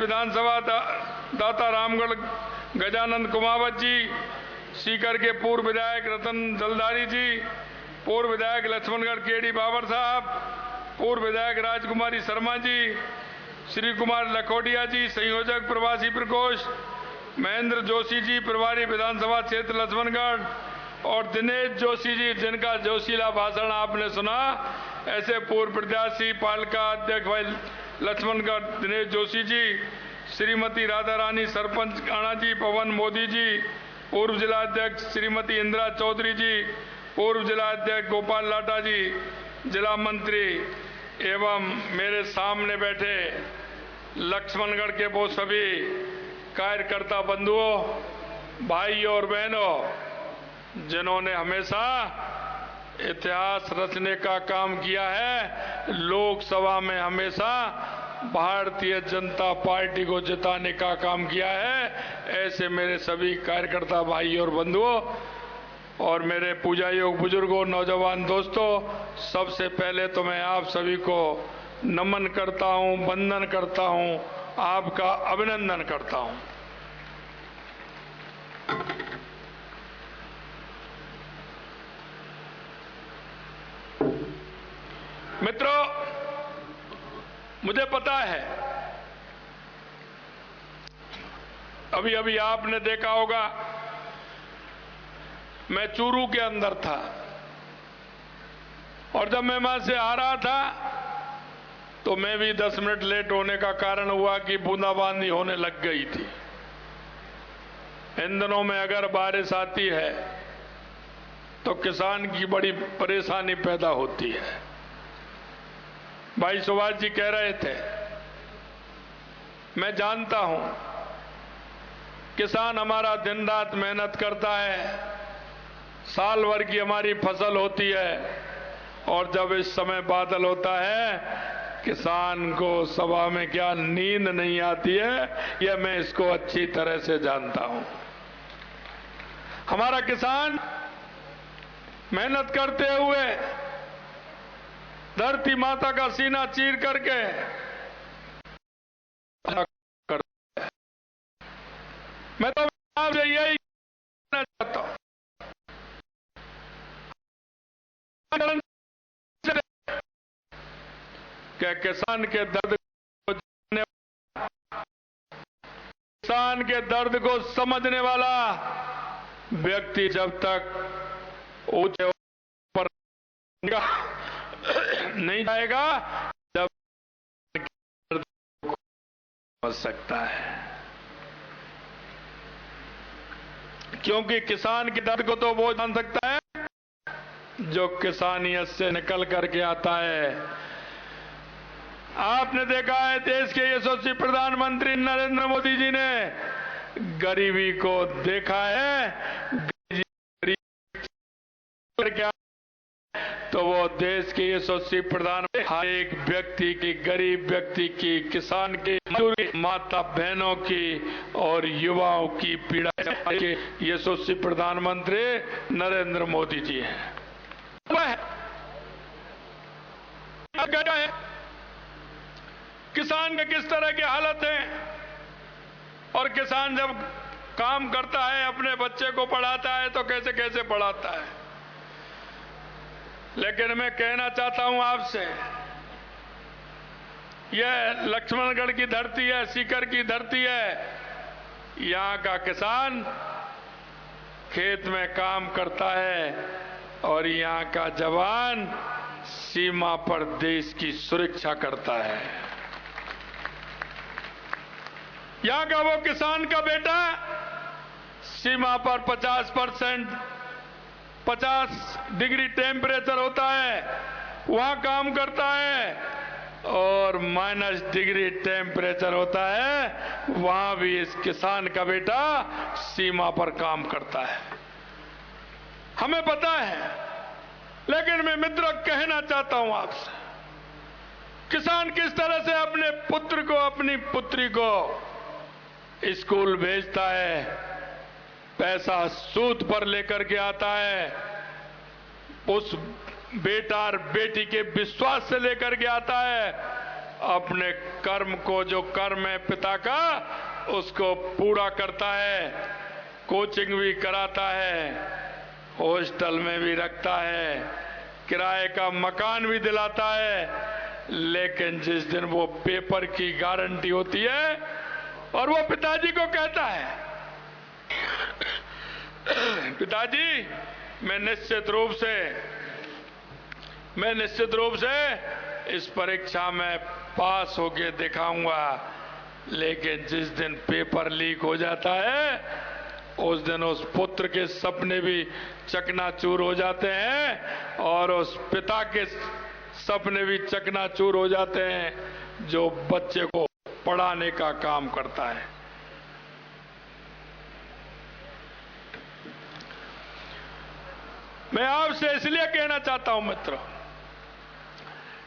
विधानसभा दाता रामगढ़ गजानंद कुमावत जी, सीकर के पूर्व विधायक रतन जलधारी जी, पूर्व विधायक लक्ष्मणगढ़ केडी बाबर साहब, पूर्व विधायक राजकुमारी शर्मा जी, श्री कुमार लखोटिया जी, संयोजक प्रवासी प्रकोष्ठ महेंद्र जोशी जी, प्रभारी विधानसभा क्षेत्र लक्ष्मणगढ़, और दिनेश जोशी जी, जिनका जोशीला भाषण आपने सुना, ऐसे पूर्व प्रत्याशी पालिका अध्यक्ष भाई लक्ष्मणगढ़ दिनेश जोशी जी, श्रीमती राधा रानी सरपंच काणा जी, पवन मोदी जी, पूर्व जिला अध्यक्ष श्रीमती इंदिरा चौधरी जी, पूर्व जिला अध्यक्ष गोपाल लाटा जी, जिला मंत्री एवं मेरे सामने बैठे लक्ष्मणगढ़ के वो सभी कार्यकर्ता बंधुओं, भाइयों और बहनों जिन्होंने हमेशा इतिहास रचने का काम किया है, लोकसभा में हमेशा भारतीय जनता पार्टी को जिताने का काम किया है, ऐसे मेरे सभी कार्यकर्ता भाई और बंधुओं और मेरे पूजा योग बुजुर्गों, नौजवान दोस्तों, सबसे पहले तो मैं आप सभी को नमन करता हूं, वंदन करता हूं, आपका अभिनंदन करता हूं। मित्रों, मुझे पता है अभी अभी आपने देखा होगा मैं चूरू के अंदर था और जब मैं वहां से आ रहा था तो मैं भी 10 मिनट लेट होने का कारण हुआ कि बूंदाबांदी होने लग गई थी। इन दिनों में अगर बारिश आती है तो किसान की बड़ी परेशानी पैदा होती है। भाई सुभाष जी कह रहे थे, मैं जानता हूं किसान हमारा दिन रात मेहनत करता है, साल भर की हमारी फसल होती है और जब इस समय बादल होता है किसान को सभा में क्या नींद नहीं आती है, यह मैं इसको अच्छी तरह से जानता हूं। हमारा किसान मेहनत करते हुए धरती माता का सीना चीर करके मैं तो आपसे यही कहना चाहता हूं, क्या किसान के दर्द को समझने वाला व्यक्ति जब तक ऊंचे पर नहीं जाएगा जब समझ सकता है, क्योंकि किसान के दर्द को तो वो जान सकता है जो किसानियत से निकल करके आता है। आपने देखा है देश के यशस्वी प्रधानमंत्री नरेंद्र मोदी जी ने गरीबी को देखा है, तो वो देश के यशस्वी प्रधानमंत्री हर एक व्यक्ति की, गरीब व्यक्ति की, किसान की, मजदूर की, माता बहनों की और युवाओं की पीड़ा के यशस्वी प्रधानमंत्री नरेंद्र मोदी जी हैं। किसान के किस तरह की हालत है और किसान जब काम करता है, अपने बच्चे को पढ़ाता है तो कैसे कैसे पढ़ाता है। लेकिन मैं कहना चाहता हूं आपसे, यह लक्ष्मणगढ़ की धरती है, सीकर की धरती है। यहां का किसान खेत में काम करता है और यहां का जवान सीमा पर देश की सुरक्षा करता है। यहां का वो किसान का बेटा सीमा पर 50 डिग्री टेम्परेचर होता है, वहां काम करता है और -, डिग्री टेम्परेचर होता है, वहां भी इस किसान का बेटा सीमा पर काम करता है। हमें पता है, लेकिन मैं मित्र कहना चाहता हूं आपसे, किसान किस तरह से अपने पुत्र को, अपनी पुत्री को स्कूल भेजता है, पैसा सूद पर लेकर के आता है, उस बेटा और बेटी के विश्वास से लेकर के आता है, अपने कर्म को, जो कर्म है पिता का, उसको पूरा करता है। कोचिंग भी कराता है, हॉस्टल में भी रखता है, किराए का मकान भी दिलाता है। लेकिन जिस दिन वो पेपर की गारंटी होती है और वो पिताजी को कहता है, पिताजी मैं निश्चित रूप से इस परीक्षा में पास होके दिखाऊंगा, लेकिन जिस दिन पेपर लीक हो जाता है उस दिन उस पुत्र के सपने भी चकनाचूर हो जाते हैं और उस पिता के सपने भी चकनाचूर हो जाते हैं जो बच्चे को पढ़ाने का काम करता है। मैं आपसे इसलिए कहना चाहता हूं मित्रों,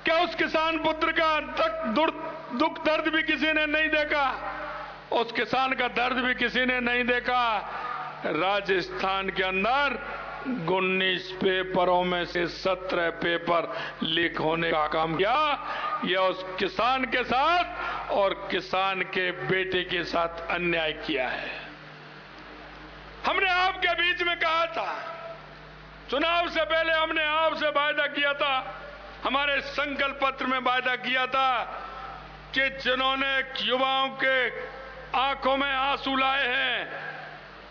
क्या उस किसान पुत्र का दुख दर्द भी किसी ने नहीं देखा? उस किसान का दर्द भी किसी ने नहीं देखा? राजस्थान के अंदर 19 पेपरों में से 17 पेपर लीक होने का काम किया। यह उस किसान के साथ और किसान के बेटे के साथ अन्याय किया है। हमने आपके बीच में कहा था, चुनाव से पहले हमने आपसे वायदा किया था, हमारे संकल्प पत्र में वायदा किया था कि जिन्होंने युवाओं के आंखों में आंसू लाए हैं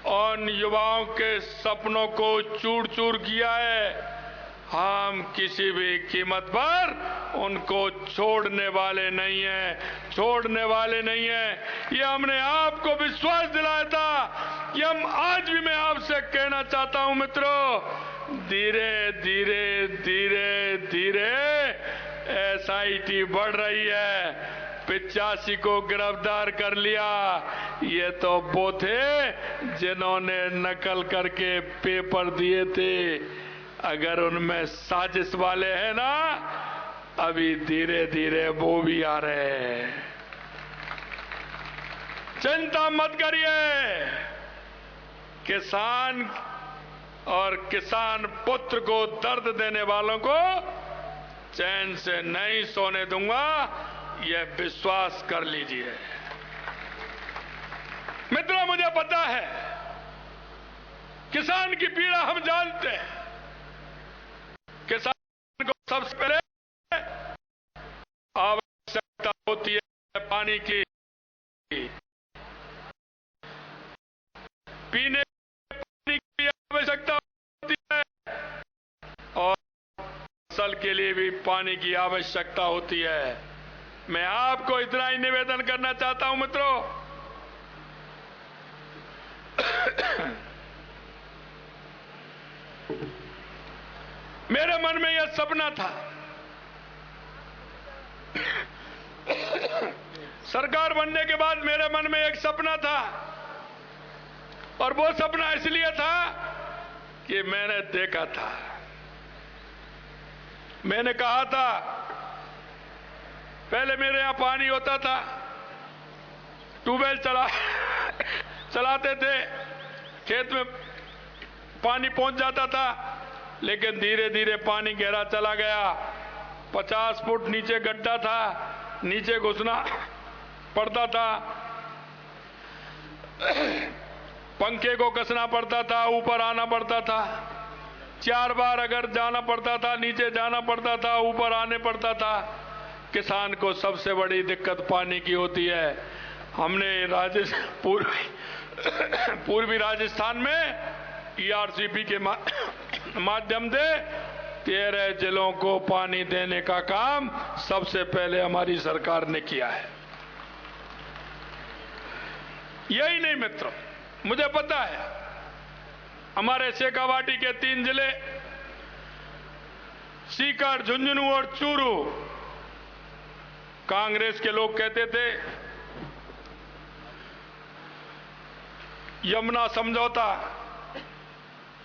और युवाओं के सपनों को चूर चूर किया है, हम किसी भी कीमत पर उनको छोड़ने वाले नहीं हैं। ये हमने आपको विश्वास दिलाया था। ये हम आज भी मैं आपसे कहना चाहता हूं मित्रों, धीरे धीरे एसआईटी बढ़ रही है। 85 को गिरफ्तार कर लिया। ये तो वो थे जिन्होंने नकल करके पेपर दिए थे। अगर उनमें साजिश वाले हैं ना, अभी धीरे धीरे वो भी आ रहे हैं। चिंता मत करिए, किसान और किसान पुत्र को दर्द देने वालों को चैन से नहीं सोने दूंगा, यह विश्वास कर लीजिए। मित्रों, मुझे पता है किसान की पीड़ा हम जानते हैं। किसान को सबसे पहले आवश्यकता होती है पानी की, पीने पानी की आवश्यकता होती है और फसल के लिए भी पानी की आवश्यकता होती है। मैं आपको इतना ही निवेदन करना चाहता हूं मित्रों, मेरे मन में यह सपना था, सरकार बनने के बाद मेरे मन में एक सपना था और वो सपना इसलिए था कि मैंने देखा था, मैंने कहा था, पहले मेरे यहां पानी होता था, ट्यूबवेल चलाते थे, खेत में पानी पहुंच जाता था, लेकिन धीरे धीरे पानी गहरा चला गया। 50 फुट नीचे गड्ढा था, नीचे घुसना पड़ता था, पंखे को कसना पड़ता था, ऊपर आना पड़ता था, 4 बार अगर जाना पड़ता था, नीचे जाना पड़ता था, ऊपर आने पड़ता था। किसान को सबसे बड़ी दिक्कत पानी की होती है। हमने पूर्वी राजस्थान में ईआरसीपी के माध्यम से 13 जिलों को पानी देने का काम सबसे पहले हमारी सरकार ने किया है। यही नहीं मित्रों, मुझे पता है हमारे शेखावाटी के 3 जिले सीकर, झुंझुनू और चूरू, कांग्रेस के लोग कहते थे यमुना समझौता।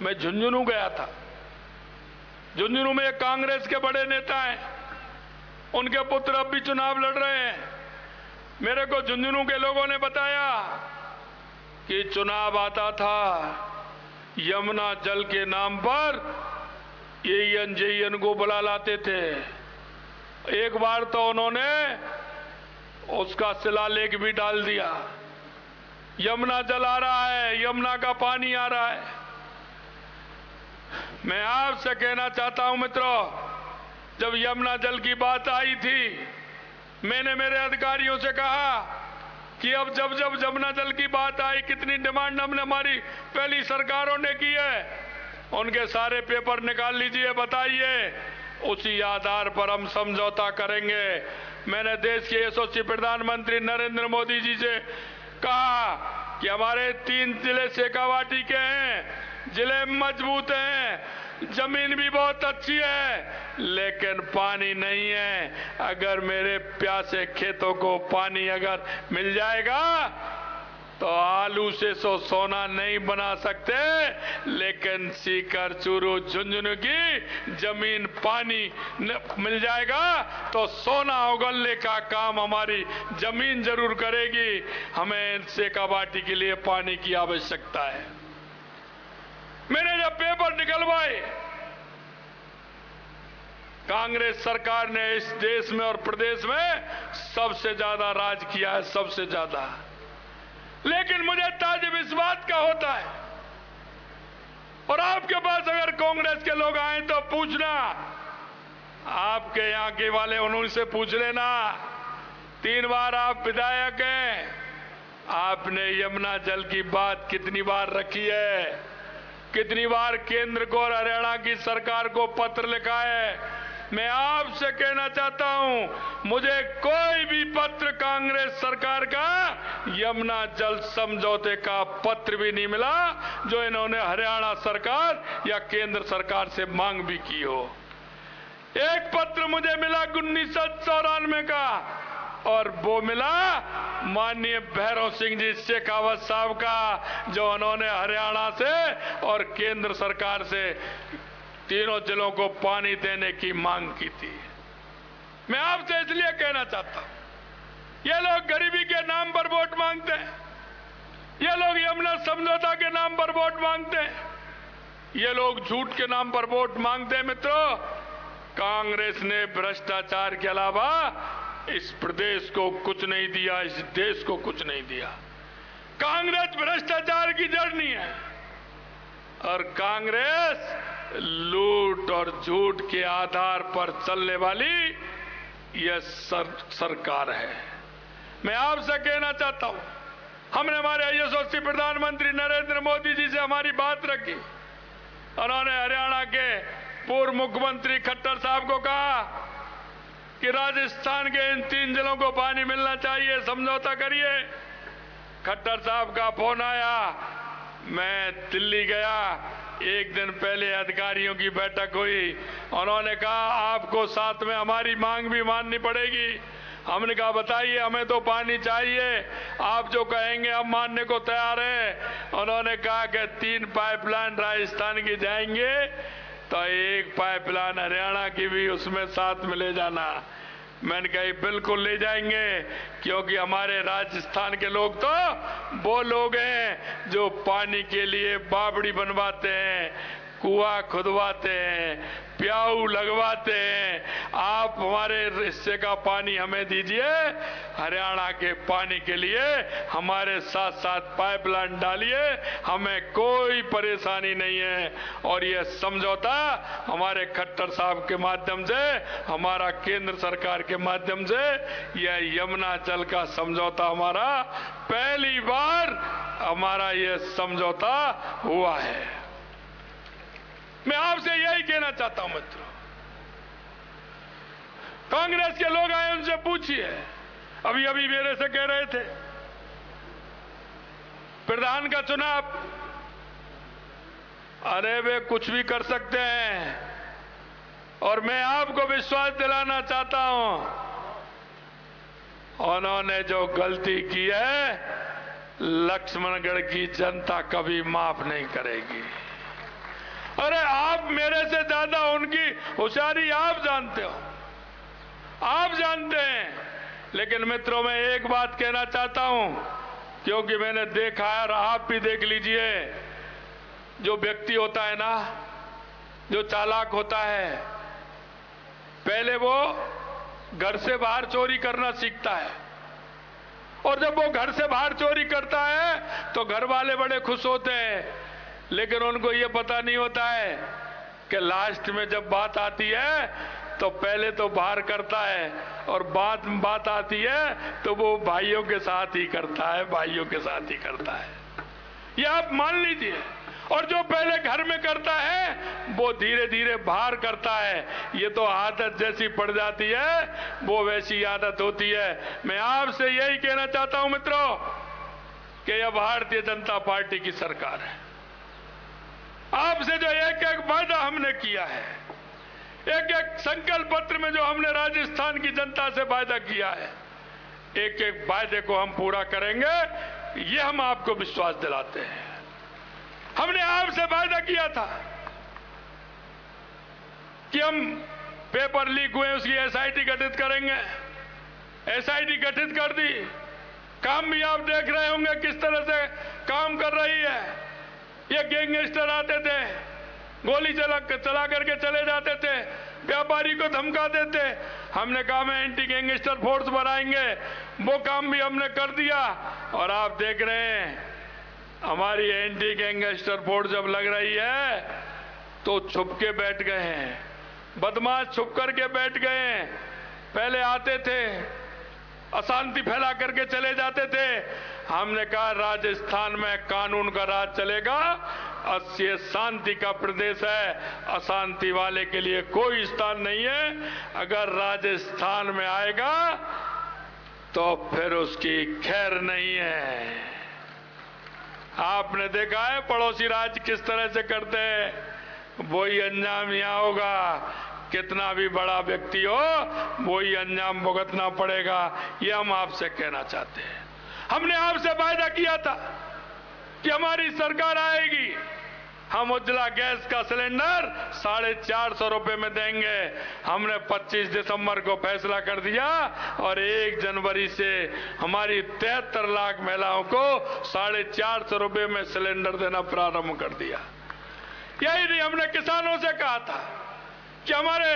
मैं झुंझुनू गया था, झुंझुनू में एक कांग्रेस के बड़े नेता हैं, उनके पुत्र अब भी चुनाव लड़ रहे हैं। मेरे को झुंझुनू के लोगों ने बताया कि चुनाव आता था, यमुना जल के नाम पर एएन जेएन को बुला लाते थे। एक बार तो उन्होंने उसका शिलालेख भी डाल दिया। यमुना जल आ रहा है, यमुना का पानी आ रहा है। मैं आपसे कहना चाहता हूं मित्रों, जब यमुना जल की बात आई थी, मैंने मेरे अधिकारियों से कहा कि अब जब जब यमुना जल की बात आई, कितनी डिमांड हमने हमारी पहली सरकारों ने की है, उनके सारे पेपर निकाल लीजिए, बताइए, उसी आधार पर हम समझौता करेंगे। मैंने देश के यशस्वी प्रधानमंत्री नरेंद्र मोदी जी से कहा कि हमारे 3 जिले शेखावाटी के हैं, जिले मजबूत हैं, जमीन भी बहुत अच्छी है, लेकिन पानी नहीं है। अगर मेरे प्यासे खेतों को पानी अगर मिल जाएगा तो आलू से सोना नहीं बना सकते, लेकिन सीकर, चूरू, झुंझुनू की जमीन पानी मिल जाएगा तो सोना उगलने का काम हमारी जमीन जरूर करेगी। हमें शेखावाटी के लिए पानी की आवश्यकता है। मैंने जब पेपर निकलवाए, कांग्रेस सरकार ने इस देश में और प्रदेश में सबसे ज्यादा राज किया है, सबसे ज्यादा। लेकिन मुझे ताज्जुब इस बात का होता है, और आपके पास अगर कांग्रेस के लोग आए तो पूछना, आपके यहां के वाले उनसे पूछ लेना, 3 बार आप विधायक हैं, आपने यमुना जल की बात कितनी बार रखी है, कितनी बार केंद्र को और हरियाणा की सरकार को पत्र लिखा है। मैं आपसे कहना चाहता हूं, मुझे कोई भी पत्र कांग्रेस सरकार का यमुना जल समझौते का पत्र भी नहीं मिला जो इन्होंने हरियाणा सरकार या केंद्र सरकार से मांग भी की हो। एक पत्र मुझे मिला 1994 का, और वो मिला माननीय भैरव सिंह जी शेखावत साहब का, जो उन्होंने हरियाणा से और केंद्र सरकार से तीनों जिलों को पानी देने की मांग की थी। मैं आपसे इसलिए कहना चाहता हूं, ये लोग गरीबी के नाम पर वोट मांगते हैं, ये लोग यमुना समझौता के नाम पर वोट मांगते हैं, ये लोग झूठ के नाम पर वोट मांगते हैं। मित्रों, कांग्रेस ने भ्रष्टाचार के अलावा इस प्रदेश को कुछ नहीं दिया, इस देश को कुछ नहीं दिया। कांग्रेस भ्रष्टाचार की जड़ नहीं है, और कांग्रेस लूट और झूठ के आधार पर चलने वाली यह सरकार है। मैं आपसे कहना चाहता हूं, हमने हमारे यशस्वी प्रधानमंत्री नरेंद्र मोदी जी से हमारी बात रखी। उन्होंने हरियाणा के पूर्व मुख्यमंत्री खट्टर साहब को कहा कि राजस्थान के इन 3 जिलों को पानी मिलना चाहिए, समझौता करिए। खट्टर साहब का फोन आया, मैं दिल्ली गया, एक दिन पहले अधिकारियों की बैठक हुई, उन्होंने कहा आपको साथ में हमारी मांग भी माननी पड़ेगी। हमने कहा बताइए, हमें तो पानी चाहिए, आप जो कहेंगे हम मानने को तैयार हैं। उन्होंने कहा कि 3 पाइपलाइन राजस्थान की जाएंगे तो 1 पाइपलाइन हरियाणा की भी उसमें साथ में ले जाना। मैंने कहा बिल्कुल ले जाएंगे, क्योंकि हमारे राजस्थान के लोग तो वो लोग हैं जो पानी के लिए बावड़ी बनवाते हैं, कुआं खुदवाते हैं, प्याऊ लगवाते हैं। आप हमारे हिस्से का पानी हमें दीजिए, हरियाणा के पानी के लिए हमारे साथ साथ पाइपलाइन डालिए, हमें कोई परेशानी नहीं है। और यह समझौता हमारे खट्टर साहब के माध्यम से, हमारा केंद्र सरकार के माध्यम से, यह यमुना जल का समझौता हमारा पहली बार हमारा यह समझौता हुआ है। मैं आपसे यही कहना चाहता हूं मित्रों, कांग्रेस के लोग आए उनसे पूछिए। अभी अभी मेरे से कह रहे थे प्रधान का चुनाव, अरे वे कुछ भी कर सकते हैं, और मैं आपको विश्वास दिलाना चाहता हूं, उन्होंने जो गलती की है लक्ष्मणगढ़ की जनता कभी माफ नहीं करेगी। अरे आप मेरे से ज्यादा उनकी होशियारी आप जानते हो, आप जानते हैं। लेकिन मित्रों, मैं एक बात कहना चाहता हूं, क्योंकि मैंने देखा है और आप भी देख लीजिए, जो व्यक्ति होता है ना, जो चालाक होता है, पहले वो घर से बाहर चोरी करना सीखता है, और जब वो घर से बाहर चोरी करता है तो घर वाले बड़े खुश होते हैं, लेकिन उनको ये पता नहीं होता है कि लास्ट में जब बात आती है तो पहले तो बाहर करता है और बात आती है तो वो भाइयों के साथ ही करता है, भाइयों के साथ ही करता है। ये आप मान लीजिए। और जो पहले घर में करता है वो धीरे धीरे बाहर करता है। ये तो आदत जैसी पड़ जाती है, वो वैसी आदत होती है। मैं आपसे यही कहना चाहता हूं मित्रों कि यह भारतीय जनता पार्टी की सरकार है। आपसे जो एक एक वादा हमने किया है, एक एक संकल्प पत्र में जो हमने राजस्थान की जनता से वादा किया है, एक एक वादे को हम पूरा करेंगे, ये हम आपको विश्वास दिलाते हैं। हमने आपसे वादा किया था कि हम पेपर लीक हुए उसकी एसआईटी गठित करेंगे। एसआईटी गठित कर दी। काम भी आप देख रहे होंगे किस तरह से काम कर रही है। ये गैंगस्टर आते थे, गोली चला करके चले जाते थे, व्यापारी को धमका देते। हमने कहा मैं एंटी गैंगस्टर फोर्स बनाएंगे, वो काम भी हमने कर दिया। और आप देख रहे हैं हमारी एंटी गैंगस्टर फोर्स जब लग रही है तो छुप के बैठ गए हैं, बदमाश छुप करके बैठ गए हैं। पहले आते थे, अशांति फैला करके चले जाते थे। हमने कहा राजस्थान में कानून का राज चलेगा, ये शांति का प्रदेश है, अशांति वाले के लिए कोई स्थान नहीं है। अगर राजस्थान में आएगा तो फिर उसकी खैर नहीं है। आपने देखा है पड़ोसी राज्य किस तरह से करते हैं, वही अंजाम यहां होगा। कितना भी बड़ा व्यक्ति हो, वही अंजाम भुगतना पड़ेगा। ये हम आपसे कहना चाहते हैं। हमने आपसे वायदा किया था कि हमारी सरकार आएगी, हम उज्ज्वला गैस का सिलेंडर 450 रुपए में देंगे। हमने 25 दिसंबर को फैसला कर दिया और 1 जनवरी से हमारी 73 लाख महिलाओं को 450 रुपए में सिलेंडर देना प्रारंभ कर दिया। यही नहीं, हमने किसानों से कहा था कि हमारे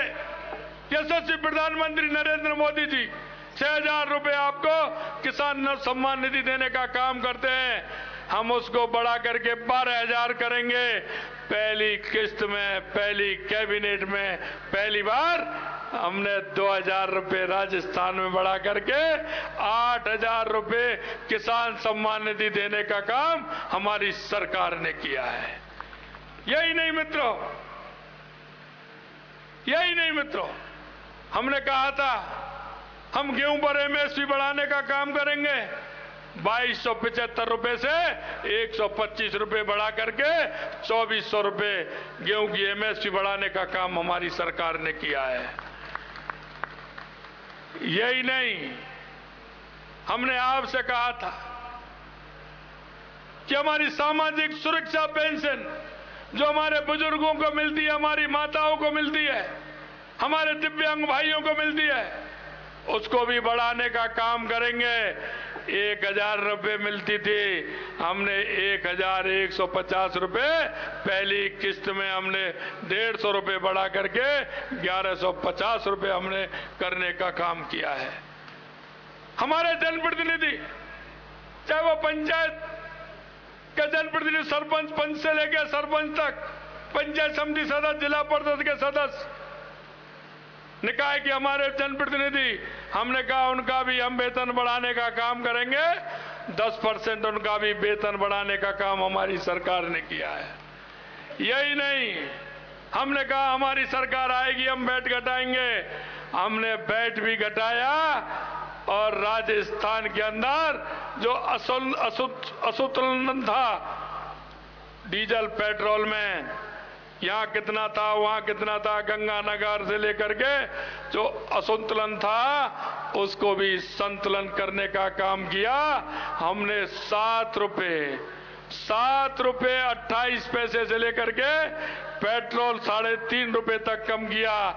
यशस्वी प्रधानमंत्री नरेंद्र मोदी जी 6,000 रुपए आपको किसान सम्मान निधि देने का काम करते हैं, हम उसको बढ़ा करके 12,000 करेंगे। पहली किस्त में, पहली कैबिनेट में पहली बार हमने 2,000 रुपए राजस्थान में बढ़ा करके 8,000 रुपए किसान सम्मान निधि देने का काम हमारी सरकार ने किया है। यही नहीं मित्रों, हमने कहा था हम गेहूं पर एमएसपी बढ़ाने का काम करेंगे। 2275 रुपए से 125 रुपए बढ़ा करके 2,400 रुपए गेहूं की एमएसपी बढ़ाने का काम हमारी सरकार ने किया है। यही नहीं, हमने आपसे कहा था कि हमारी सामाजिक सुरक्षा पेंशन जो हमारे बुजुर्गों को मिलती है, हमारी माताओं को मिलती है, हमारे दिव्यांग भाइयों को मिलती है, उसको भी बढ़ाने का काम करेंगे। 1,000 रुपए मिलती थी, हमने 1,150 रुपए पहली किस्त में हमने 150 रुपए बढ़ा करके 1,150 रुपए हमने करने का काम किया है। हमारे जनप्रतिनिधि, चाहे वो पंचायत के जनप्रतिनिधि, सरपंच, पंच से लेकर सरपंच तक, पंचायत समिति सदस्य, जिला परिषद के सदस्य, निकाय के हमारे जनप्रतिनिधि, हमने कहा उनका भी हम वेतन बढ़ाने का काम करेंगे। 10% उनका भी वेतन बढ़ाने का काम हमारी सरकार ने किया है। यही नहीं, हमने कहा हमारी सरकार आएगी हम वैट घटाएंगे। हमने वैट भी घटाया और राजस्थान के अंदर जो असंतुलन था डीजल पेट्रोल में, यहां कितना था वहां कितना था, गंगानगर से लेकर के जो असंतुलन था उसको भी संतुलन करने का काम किया। हमने 7 रुपए 28 पैसे से लेकर के पेट्रोल 3.5 रुपए तक कम किया,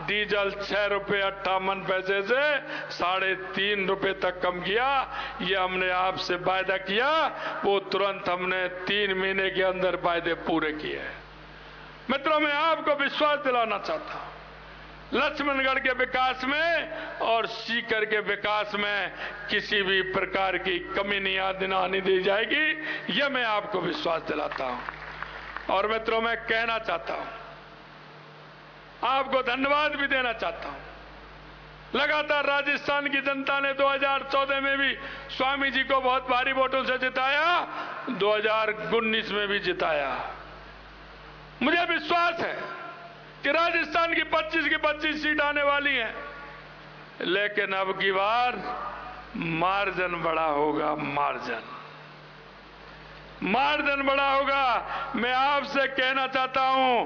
डीजल 6 रुपए 58 पैसे से 3.5 रुपए तक कम किया। ये हमने आपसे वायदा किया, वो तुरंत हमने 3 महीने के अंदर वायदे पूरे किए। मित्रों, मैं आपको विश्वास दिलाना चाहता हूं लक्ष्मणगढ़ के विकास में और सीकर के विकास में किसी भी प्रकार की कमी नहीं आने दी जाएगी, यह मैं आपको विश्वास दिलाता हूं। और मित्रों, मैं कहना चाहता हूं, आपको धन्यवाद भी देना चाहता हूं। लगातार राजस्थान की जनता ने 2014 में भी स्वामी जी को बहुत भारी वोटों से जिताया, 2019 में भी जिताया। मुझे विश्वास है कि राजस्थान की 25 की 25 सीट आने वाली हैं, लेकिन अब की बार मार्जिन बड़ा होगा, मार्जिन बड़ा होगा। मैं आपसे कहना चाहता हूं,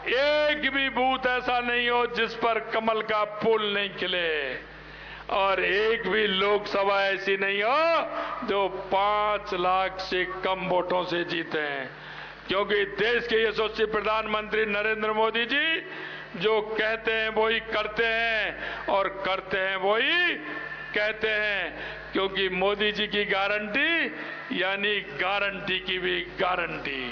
एक भी बूथ ऐसा नहीं हो जिस पर कमल का फूल नहीं खिले, और एक भी लोकसभा ऐसी नहीं हो जो 5 लाख से कम वोटों से जीते हैं। क्योंकि देश के यशस्वी प्रधानमंत्री नरेंद्र मोदी जी जो कहते हैं वही करते हैं, और करते हैं वही कहते हैं। क्योंकि मोदी जी की गारंटी यानी गारंटी की भी गारंटी।